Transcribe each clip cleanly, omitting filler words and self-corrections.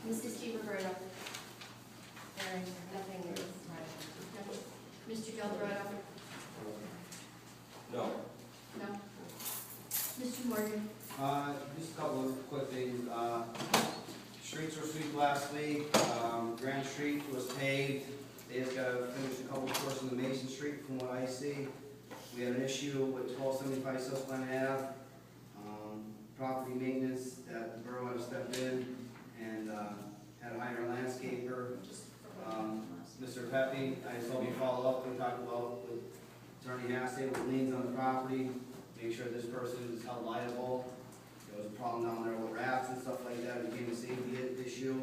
Mrs. G. Roberto. There is nothing is right. Mr. Del Dorado. No. No. Mr. Morgan. Just a couple of quick things. Streets were swept last week. Grand Street was paved. They just got to finish a couple of courses on the Mason Street from what I see. We have an issue with 1275 Susquehanna Ave. Property maintenance that the borough had stepped in and had to hire a landscaper. Mr. Pepe, I just told you to follow up and talk about with Attorney Hassay with liens on the property, make sure this person is held liable. There was a problem down there with rats and stuff like that, it became a safety issue,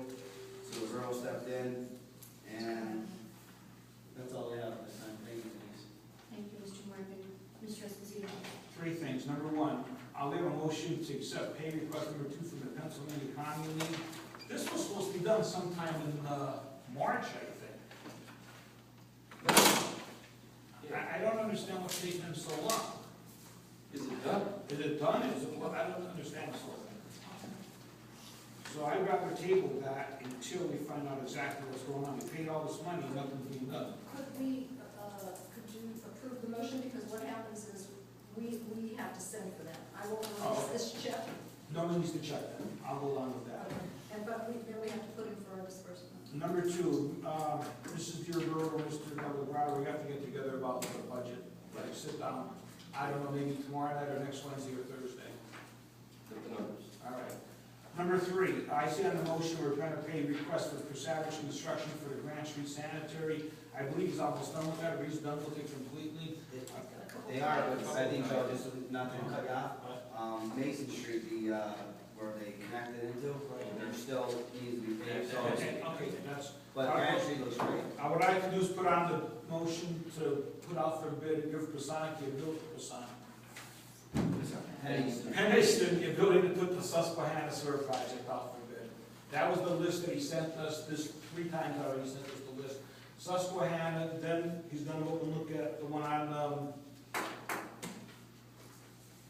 so the borough stepped in, and that's all I have this time. Thank you, please. Thank you, Mr. Morgan. Mr. Esposito. Three things. Number one, I'll leave a motion to accept pay request number 2 from the Pennsylvania Economy League. This was supposed to be done sometime in March, I think. I don't understand what's taking them so long. Is it done? Is it done? Is it, well, I don't understand this whole thing. So I'd rather table that until we find out exactly what's going on. We paid all this money and nothing's being done. Could you approve the motion, because what happens is we have to send for them. I won't release this check. No one needs to check that. I'll go along with that. But then we have to put in for our disbursement. Number 2, Mrs. Boro, Mr. Delgado, we have to get together about the budget. Like, sit down. I don't know, maybe tomorrow night or next Wednesday or Thursday. Get the numbers. All right. Number 3, I see on the motion we're trying to pay request for Savage Construction for the Grand Street Sanitary. I believe he's almost done with that, or he's done with it completely. They are, but I think so, just not to cut off. Mason Street, where they connected into, there still needs to be paved, so. Okay, that's. But Grand Street looks great. What I can do is put on the motion to put out for bid and give Prasad the ability to Prasad. Henderson, the ability to put the Susquehanna Sewer Project out for bid. That was the list that he sent us, this 3 times already sent us the list. Susquehanna, then he's gonna go and look at the one on,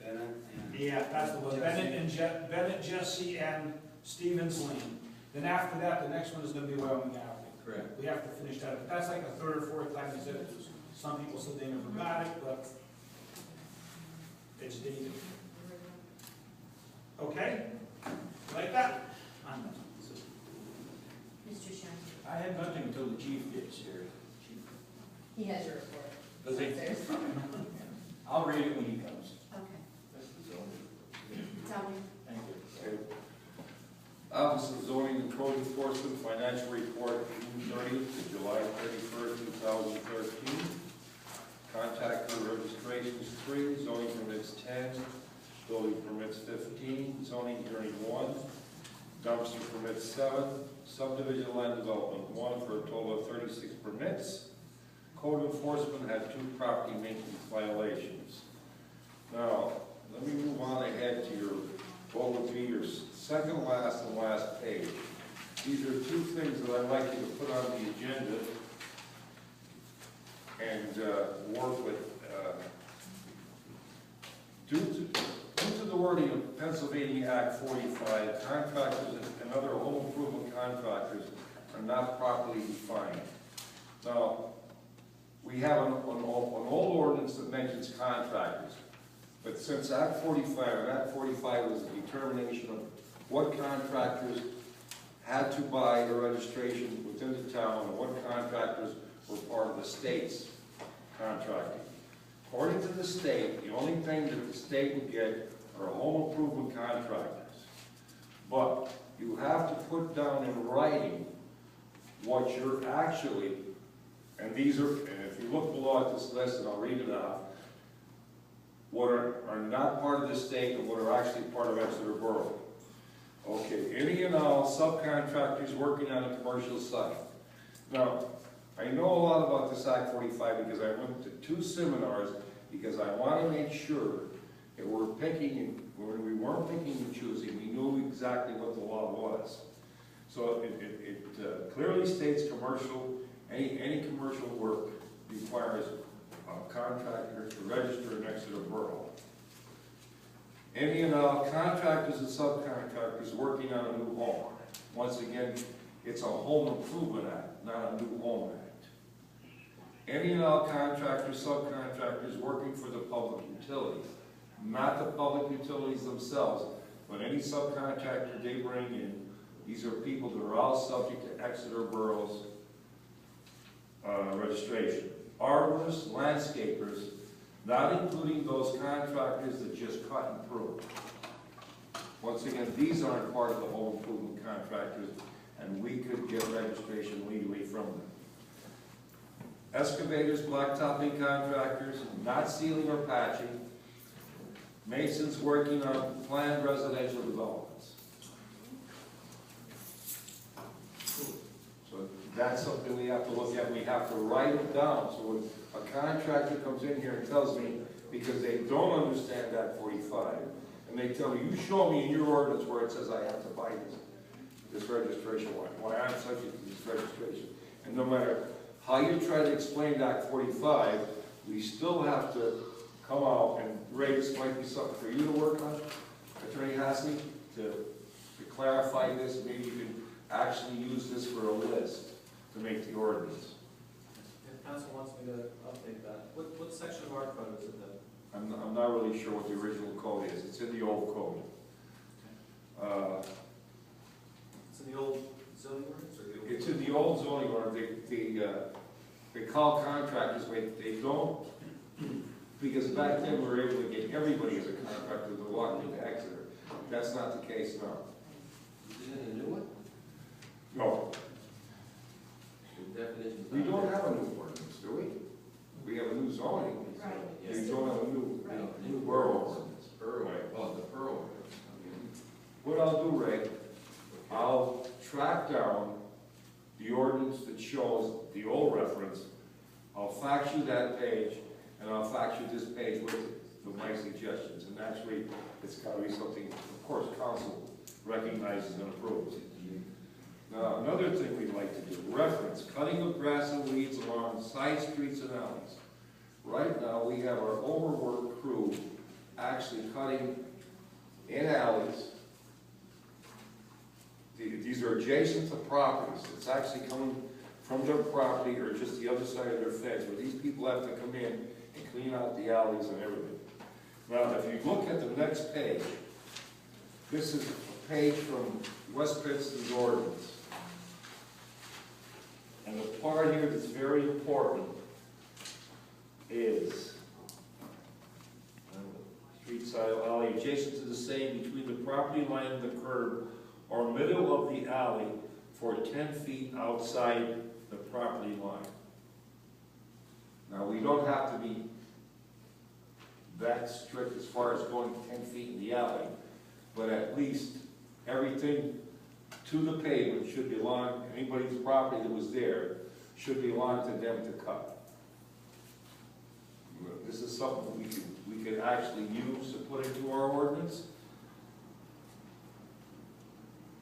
Bennett and. yeah, that's the one, Bennett, Jesse, and Stevens Lane. Then after that, the next one is gonna be Wyoming Avenue. Correct. We have to finish that, but that's like a 3rd or 4th time he said it. Some people said they never got it, but it's dated. Okay? Like that? I'm done. Mr. Sherman. I had nothing until the chief gets here. He has your report. Does he? There's- I'll read it when he comes. Okay. Tell me. Thank you. Okay. Office of Zoning and Code Enforcement Financial Report, June 30th to July 31st, 2013. Contractor registrations 3, zoning permits 10, building permits 15, zoning hearing 1, dumpster permits 7, subdivision land development 1 for a total of 36 permits. Code enforcement had 2 property maintenance violations. Now, let me move on ahead to your, what would be your second last and last page. These are 2 things that I'd like you to put on the agenda and work with. Due to the wording of Pennsylvania Act 45, contractors and other home improvement contractors are not properly defined. Now, we have an old ordinance that mentions contractors, but since Act 45, and Act 45 was a determination of what contractors had to buy a registration within the town and what contractors were part of the state's contracting. According to the state, the only thing that the state would get are home improvement contractors. But you have to put down in writing what you're actually, and these are, and if you look below at this list, and I'll read it out, what are not part of the state and what are actually part of Exeter Borough. Okay, any and all subcontractors working on a commercial site. Now, I know a lot about this Act 45 because I went to 2 seminars because I want to make sure that we're picking, when we weren't picking and choosing, we knew exactly what the law was. So it clearly states commercial, any commercial work requires a contractor to register in Exeter Borough. Any and all contractors and subcontractors working on a new home. Once again, it's a home improvement act, not a new home act. Any and all contractors, subcontractors working for the public utilities, not the public utilities themselves, but any subcontractor they bring in. These are people that are all subject to Exeter Borough's registration. Arborists, landscapers, not including those contractors that just cut and prune. Once again, these aren't part of the home improvement contractors, and we could get registration legally from them. Excavators, blacktopping contractors, not sealing or patching, masons working on planned residential developments. So that's something we have to look at. We have to write it down. So when a contractor comes in here and tells me, because they don't understand Act 45, and they tell me, you show me in your ordinance where it says I have to buy this registration, why I'm subject to this registration. And no matter how you try to explain Act 45, we still have to come out and, Ray, this might be something for you to work on, Attorney Hassey, to clarify this. Maybe you can actually use this for a list to make the ordinance. If council wants me to update that, what section of our code is it then? I'm not really sure what the original code is. It's in the old code. It's in the old zoning ordinance or the old? It's in the old zoning ordinance. They call contractors, but they don't, because back then we were able to get everybody as a contractor to walk into Exeter. That's not the case now. Is it a new one? No, The definition. we don't have a new ordinance, do we? We have a new zoning. Right. We don't have a new Right. borough ordinance. Borough, Right. oh, the borough. What I'll do, Ray, I'll track down the ordinance that shows the old reference. I'll fax you that page, and I'll fax you this page with my suggestions. And actually, it's got to be something, of course, council recognizes and approves. Now, another thing we'd like to do, reference, cutting of grass and weeds along side streets and alleys. Right now, we have our overworked crew actually cutting in alleys. These are adjacent to properties. It's actually coming from their property or just the other side of their fence, where these people have to come in and clean out the alleys and everything. Now, if you look at the next page, this is a page from West Princeton's ordinance. And the part here that's very important is street side alley adjacent to the same between the property line and the curb or middle of the alley for 10 feet outside the property line. Now, we don't have to be that strict as far as going 10 feet in the alley, but at least everything to the pavement should belong, anybody's property that was there should belong to them to cut. This is something we could actually use to put into our ordinance.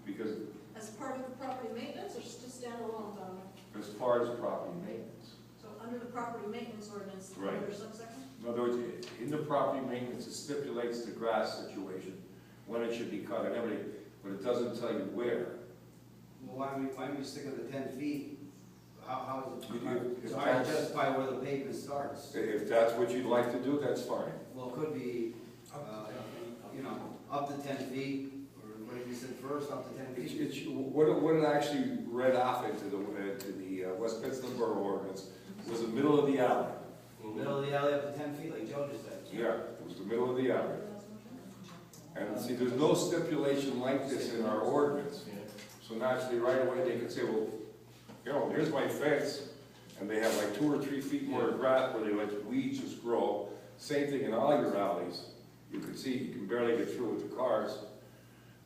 Because As part of the property maintenance or just standalone, Dominic? as far as property maintenance. So under the property maintenance ordinance, Right. under subsection? In other words, in the property maintenance, it stipulates the grass situation, when it should be cut and everything, but it doesn't tell you where. Well, why don't we stick with the 10 feet? How is We do. it, it's hard to justify where the pavement starts. If that's what you'd like to do, that's fine. Well, it could be, you know, up to 10 feet, or what did you say first, up to 10 feet? What it actually read off into the West Pittston Borough ordinance was the middle of the alley. Middle of the alley up to 10 feet, like Joe just said. Yeah, it was the middle of the alley. And see, there's no stipulation like this in our ordinance. So naturally, right away, they could say, well, you know, here's my fence, and they have like 2 or 3 feet more of grass where they let weeds just grow. Same thing in all your alleys. You can see, you can barely get through with the cars.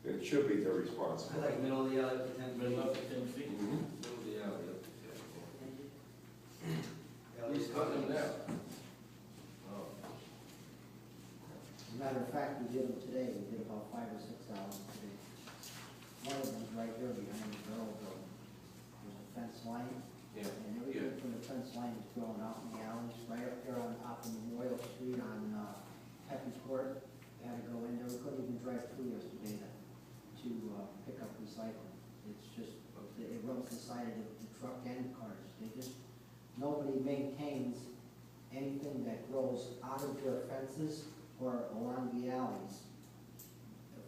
It should be their I responsibility. like middle of the alley up to 10 feet. Middle up to 10 feet. Mhm. Middle of the alley. At He's least cutting them now. Oh. As a matter of fact, we did them today, we did about 5 or 6 hours today. One of them's right here behind the Boro building. There's a fence line, Yeah. and everything from the fence line is growing out in the alleys, right up here on, up in Memorial Street on, Pepe Court. They had to go in, they were just, it runs the side of the truck and cars. They just, nobody maintains anything that grows out of their fences or along the alleys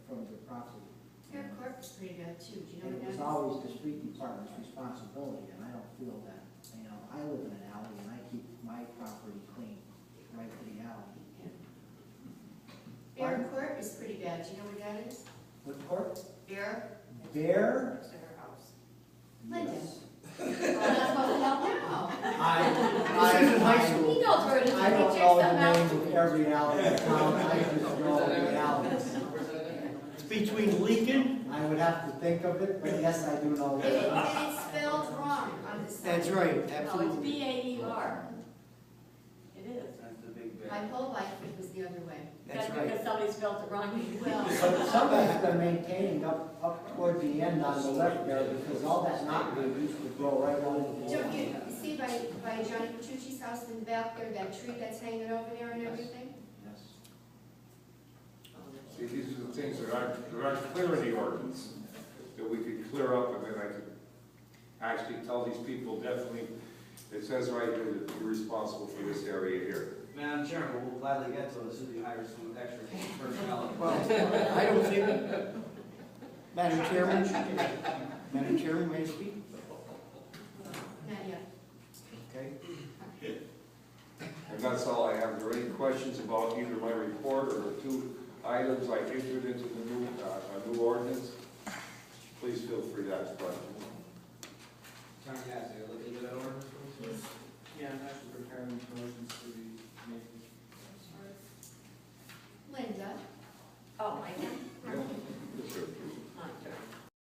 from the property. Fair Court is pretty bad too, do you know And what it was that is? always the street department's responsibility, and I don't feel that, you know, I live in an alley and I keep my property clean, right to the alley. Fair Court is pretty bad, do you know what that is? What court? Fair, Bear? next to her house. Linda. Yes. Well, that's what we don't know. He knows where it is, I he don't checks know the them out. names of every alley in town, I just know the alleys. Between Lincoln? I would have to think of it, but yes, I do know. And it's spelled wrong on the side. That's right, No, it's absolutely. B-A-E-R. It is. That's the big My bear. whole life it was the other way. That's right. Because somebody spelled it wrong. Well, But somebody's been maintaining up toward the end on the left there, because all that knotweed used to grow right over the don't wall. you see by Johnny Petrucci's house in the back there, that tree that's hanging over there and everything? Yes. See, these are the things that aren't clear in the ordinance, that we could clear up, and then I could actually tell these people definitely, it says right here that you're responsible for this area here. Madam Chairman, we'll gladly get to it as soon as you hire some extra personnel. Well, I don't think, Madam Chairman, may I speak? Not yet. Okay. And that's all I have. Are there any questions about either my report or the two items I entered into the new ordinance? Please feel free to ask questions. Attorney Cassidy, look into that order. Yeah, I'm actually preparing motions for the meeting. Linda? Oh, my